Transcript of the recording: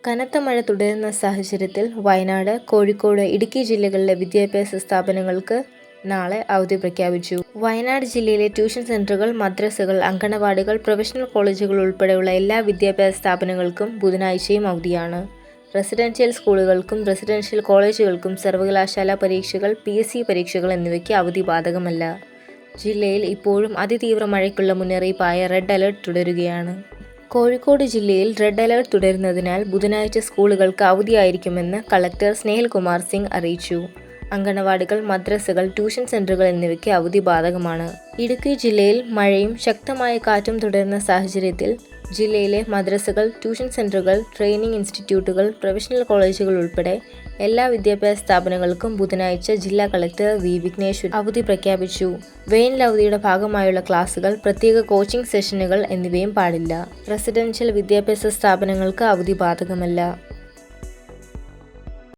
കനത്ത മഴ തുടരുന്ന സാഹചര്യത്തിൽ വയനാട്, കോഴിക്കോട്, ഇടുക്കി ജില്ലകളിലെ വിദ്യാഭ്യാസ സ്ഥാപനങ്ങൾക്ക് നാളെ അവധി പ്രഖ്യാപിച്ചു. വയനാട് ജില്ലയിലെ ട്യൂഷൻ സെന്ററുകൾ, മദ്രസകൾ, അങ്കണവാടികൾ, പ്രൊഫഷണൽ കോളേജുകൾ ഉൾപ്പെടെയുള്ള എല്ലാ വിദ്യാഭ്യാസ സ്ഥാപനങ്ങൾക്കും ബുധനാഴ്ചയും അവധിയാണ്. റെസിഡൻഷ്യൽ സ്കൂളുകൾക്കും റെസിഡൻഷ്യൽ കോളേജുകൾക്കും സർവകലാശാല പരീക്ഷകൾ, PSC പരീക്ഷകൾ എന്നിവയ്ക്ക് അവധി ബാധകമല്ല. ജില്ലയിൽ ഇപ്പോഴും അതിതീവ്ര മഴയ്ക്കുള്ള മുന്നറിയിപ്പായ റെഡ് അലർട്ട് തുടരുകയാണ്. കോഴിക്കോട് ജില്ലയിൽ റെഡ് അലർട്ട് തുടരുന്നതിനാൽ ബുധനാഴ്ച സ്കൂളുകൾക്ക് അവധിയായിരിക്കുമെന്ന് കളക്ടർ സ്നേഹിൽ കുമാർ സിംഗ് അറിയിച്ചു. അങ്കണവാടികൾ, മദ്രസകൾ, ട്യൂഷൻ സെന്ററുകൾ എന്നിവയ്ക്ക് അവധി ബാധകമാണ്. ഇടുക്കി ജില്ലയിൽ മഴയും ശക്തമായ കാറ്റും തുടരുന്ന സാഹചര്യത്തിൽ ജില്ലയിലെ മദ്രസകൾ, ട്യൂഷൻ സെന്ററുകൾ, ട്രെയിനിംഗ് ഇൻസ്റ്റിറ്റ്യൂട്ടുകൾ, പ്രൊഫഷണൽ കോളേജുകൾ ഉൾപ്പെടെ എല്ലാ വിദ്യാഭ്യാസ സ്ഥാപനങ്ങൾക്കും ബുധനാഴ്ച ജില്ലാ കളക്ടർ വി. വിഘ്നേശ്വരൻ അവധി പ്രഖ്യാപിച്ചു. വേനലവധിയുടെ ഭാഗമായുള്ള ക്ലാസുകൾ, പ്രത്യേക കോച്ചിംഗ് സെഷനുകൾ എന്നിവയും പാടില്ല. റെസിഡൻഷ്യൽ വിദ്യാഭ്യാസ സ്ഥാപനങ്ങൾക്ക് അവധി ബാധകമല്ല.